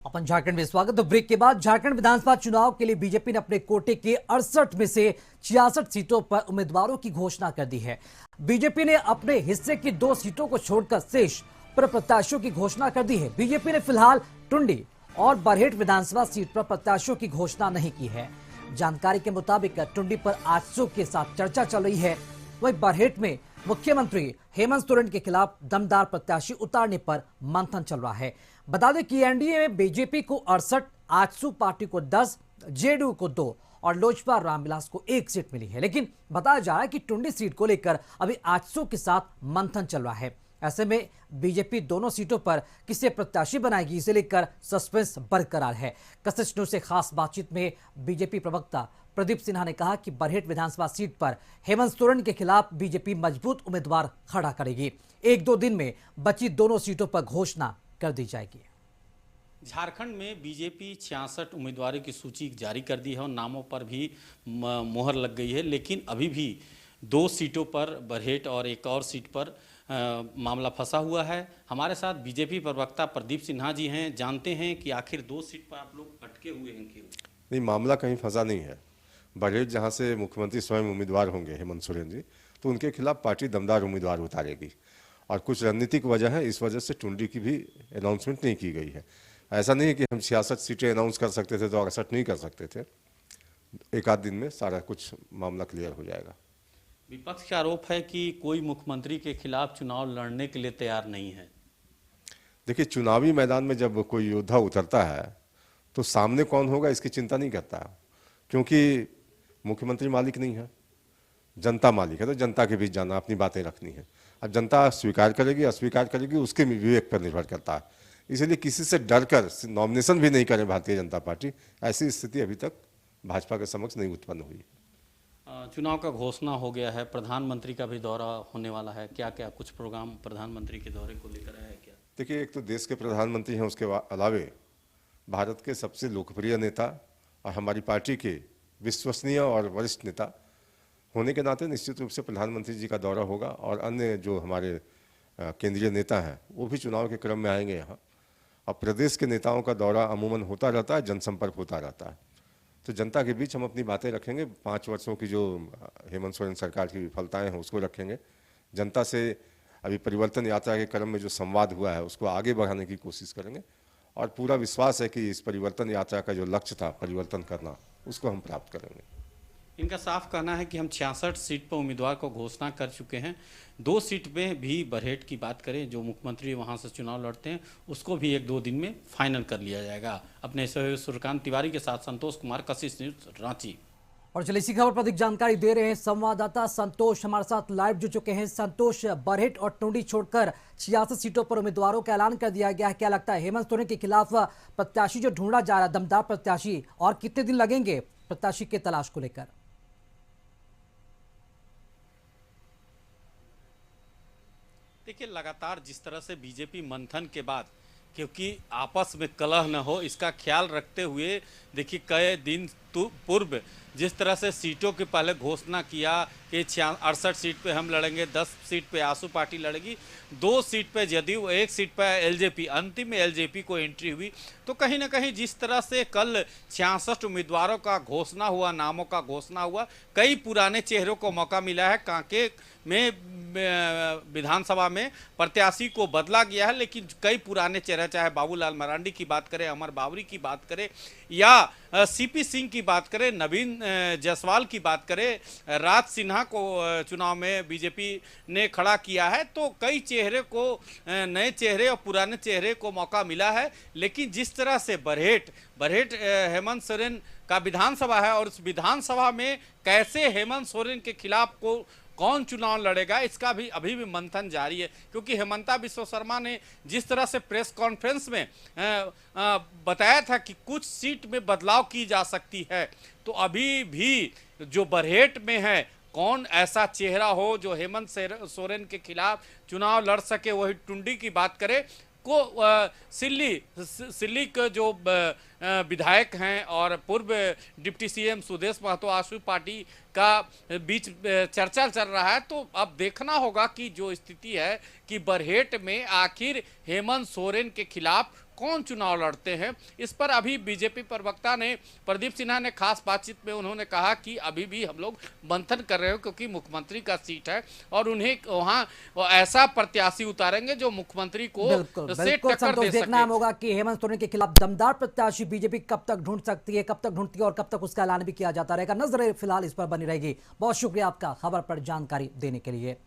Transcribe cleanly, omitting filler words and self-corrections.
अपन झारखंड में स्वागत। तो ब्रेक के बाद झारखंड विधानसभा चुनाव के लिए बीजेपी ने अपने कोटे के 68 में से 66 सीटों पर उम्मीदवारों की घोषणा कर दी है। बीजेपी ने अपने हिस्से की 2 सीटों को छोड़कर शेष पर प्रत्याशियों की घोषणा कर दी है। बीजेपी ने फिलहाल टुंडी और बरहेट विधानसभा सीट पर प्रत्याशियों की घोषणा नहीं की है। जानकारी के मुताबिक टुंडी पर 800 के साथ चर्चा चल रही है, वहीं बरहेट में मुख्यमंत्री हेमंत सोरेन के खिलाफ दमदार प्रत्याशी उतारने पर मंथन चल रहा है। बता दें कि एनडीए में बीजेपी को 68, आजसू पार्टी को 10, जेडीयू को 2 और लोजपा रामविलास को 1 सीट मिली है। लेकिन बताया जा रहा है कि टुंडी सीट को लेकर अभी आजसू के साथ मंथन चल रहा है। ऐसे में बीजेपी दोनों सीटों पर किसे प्रत्याशी बनाएगी, इसे लेकर सस्पेंस बरकरार है। कशिश न्यूज से खास बातचीत में बीजेपी प्रवक्ता प्रदीप सिन्हा ने कहा कि बरहेट विधानसभा सीट पर हेमंत सोरेन के खिलाफ बीजेपी मजबूत उम्मीदवार खड़ा करेगी। 1-2 दिन में बची दोनों सीटों पर घोषणा कर दी जाएगी। झारखंड में बीजेपी 66 उम्मीदवारों की सूची जारी कर दी है और नामों पर भी मोहर लग गई है, लेकिन अभी भी 2 सीटों पर बरहेट और एक और सीट पर मामला फंसा हुआ है। हमारे साथ बीजेपी प्रवक्ता प्रदीप सिन्हा जी हैं। जानते हैं कि आखिर 2 सीट पर आप लोग अटके हुए हैं क्यों? नहीं, मामला कहीं फंसा नहीं है। बरहेट जहां से मुख्यमंत्री स्वयं उम्मीदवार होंगे हेमंत सोरेन जी, तो उनके खिलाफ पार्टी दमदार उम्मीदवार उतारेगी और कुछ रणनीतिक वजह है, इस वजह से टुंडी की भी अनाउंसमेंट नहीं की गई है। ऐसा नहीं है कि हम 66 सीटें अनाउंस कर सकते थे तो 68 नहीं कर सकते थे। 1-8 दिन में सारा कुछ मामला क्लियर हो जाएगा। विपक्ष का आरोप है कि कोई मुख्यमंत्री के खिलाफ चुनाव लड़ने के लिए तैयार नहीं है। देखिए, चुनावी मैदान में जब कोई योद्धा उतरता है तो सामने कौन होगा इसकी चिंता नहीं करता, क्योंकि मुख्यमंत्री मालिक नहीं है, जनता मालिक है। तो जनता के बीच जाना, अपनी बातें रखनी है। अब जनता स्वीकार करेगी अस्वीकार करेगी उसके विवेक पर निर्भर करता है। इसलिए किसी से डर कर नॉमिनेशन भी नहीं करे भारतीय जनता पार्टी। ऐसी स्थिति अभी तक भाजपा के समक्ष नहीं उत्पन्न हुई। चुनाव का घोषणा हो गया है, प्रधानमंत्री का भी दौरा होने वाला है। क्या क्या कुछ प्रोग्राम प्रधानमंत्री के दौरे को लेकर है क्या? देखिए, एक तो देश के प्रधानमंत्री हैं, उसके अलावे भारत के सबसे लोकप्रिय नेता और हमारी पार्टी के विश्वसनीय और वरिष्ठ नेता होने के नाते निश्चित रूप से प्रधानमंत्री जी का दौरा होगा और अन्य जो हमारे केंद्रीय नेता हैं वो भी चुनाव के क्रम में आएंगे यहाँ। अब प्रदेश के नेताओं का दौरा अमूमन होता रहता है, जनसंपर्क होता रहता है। तो जनता के बीच हम अपनी बातें रखेंगे। 5 वर्षों की जो हेमंत सोरेन सरकार की विफलताएं हैं उसको रखेंगे। जनता से अभी परिवर्तन यात्रा के क्रम में जो संवाद हुआ है उसको आगे बढ़ाने की कोशिश करेंगे और पूरा विश्वास है कि इस परिवर्तन यात्रा का जो लक्ष्य था परिवर्तन करना, उसको हम प्राप्त करेंगे। इनका साफ कहना है कि हम 66 सीट पर उम्मीदवार को घोषणा कर चुके हैं। 2 सीट में भी बरहेट की बात करें, जो मुख्यमंत्री वहां से चुनाव लड़ते हैं, उसको भी 1-2 दिन में फाइनल कर लिया जाएगा। अपने सहयोगी सूर्यकांत तिवारी के साथ संतोष कुमार, कशिश न्यूज, रांची। और चलिए इसी खबर पर अधिक जानकारी दे रहे हैं संवाददाता संतोष हमारे साथ लाइव जुड़ चुके हैं। संतोष, बरहेट और टुंडी छोड़कर 66 सीटों पर उम्मीदवारों का ऐलान कर दिया गया है। क्या लगता है हेमंत सोरेन के खिलाफ प्रत्याशी जो ढूंढा जा रहा है, दमदार प्रत्याशी, और कितने दिन लगेंगे प्रत्याशी के तलाश को लेकर? देखिए, लगातार जिस तरह से बीजेपी मंथन के बाद, क्योंककि आपस में कलह न हो इसका ख्याल रखते हुए, देखिए कई दिन पूर्व जिस तरह से सीटों के पहले घोषणा किया कि 68 सीट पे हम लड़ेंगे, 10 सीट पे आजसू पार्टी लड़ेगी, 2 सीट पे जदयू, 1 सीट पे एलजेपी, अंतिम में एलजेपी को एंट्री हुई। तो कहीं ना कहीं जिस तरह से कल 66 उम्मीदवारों का घोषणा हुआ, नामों का घोषणा हुआ, कई पुराने चेहरों को मौका मिला है। कांके में विधानसभा में प्रत्याशी को बदला गया है, लेकिन कई पुराने चेहरे, चाहे बाबूलाल मरांडी की बात करें, अमर बावरी की बात करें या सीपी सिंह की बात करें, नवीन जायसवाल की बात करें, राज सिन्हा को चुनाव में बीजेपी ने खड़ा किया है। तो कई चेहरे को, नए चेहरे और पुराने चेहरे को मौका मिला है। लेकिन जिस तरह से बरहेट हेमंत सोरेन का विधानसभा है और उस विधानसभा में कैसे हेमंत सोरेन के खिलाफ को कौन चुनाव लड़ेगा, इसका भी अभी भी मंथन जारी है। क्योंकि हेमंता बिस्वा शर्मा ने जिस तरह से प्रेस कॉन्फ्रेंस में बताया था कि कुछ सीट में बदलाव की जा सकती है, तो अभी भी जो बरहेट में है, कौन ऐसा चेहरा हो जो हेमंत सोरेन के खिलाफ चुनाव लड़ सके। वही टुंडी की बात करें को सिल्ली के जो विधायक हैं और पूर्व deputy CM Sudesh Mahto AJSU party का बीच चर्चा चल रहा है। तो अब देखना होगा कि जो स्थिति है कि बरहेट में आखिर हेमंत सोरेन के खिलाफ कौन चुनाव लड़ते हैं, इस पर अभी बीजेपी प्रवक्ता ने प्रदीप सिन्हा ने खास बातचीत में उन्होंने कहा कि अभी भी हम लोग मंथन कर रहे हो, क्योंकि मुख्यमंत्री का सीट है और उन्हें वहां ऐसा प्रत्याशी उतारेंगे जो मुख्यमंत्री को बिल्कुल से बिल्कुल टक्कर संतोष, दे देखना सके। होगा कि हेमंत सोरेन के खिलाफ दमदार प्रत्याशी बीजेपी कब तक ढूंढ सकती है, कब तक ढूंढती है और कब तक उसका ऐलान भी किया जाता रहेगा। नजरें फिलहाल इस पर बनी रहेगी। बहुत शुक्रिया आपका खबर पर जानकारी देने के लिए।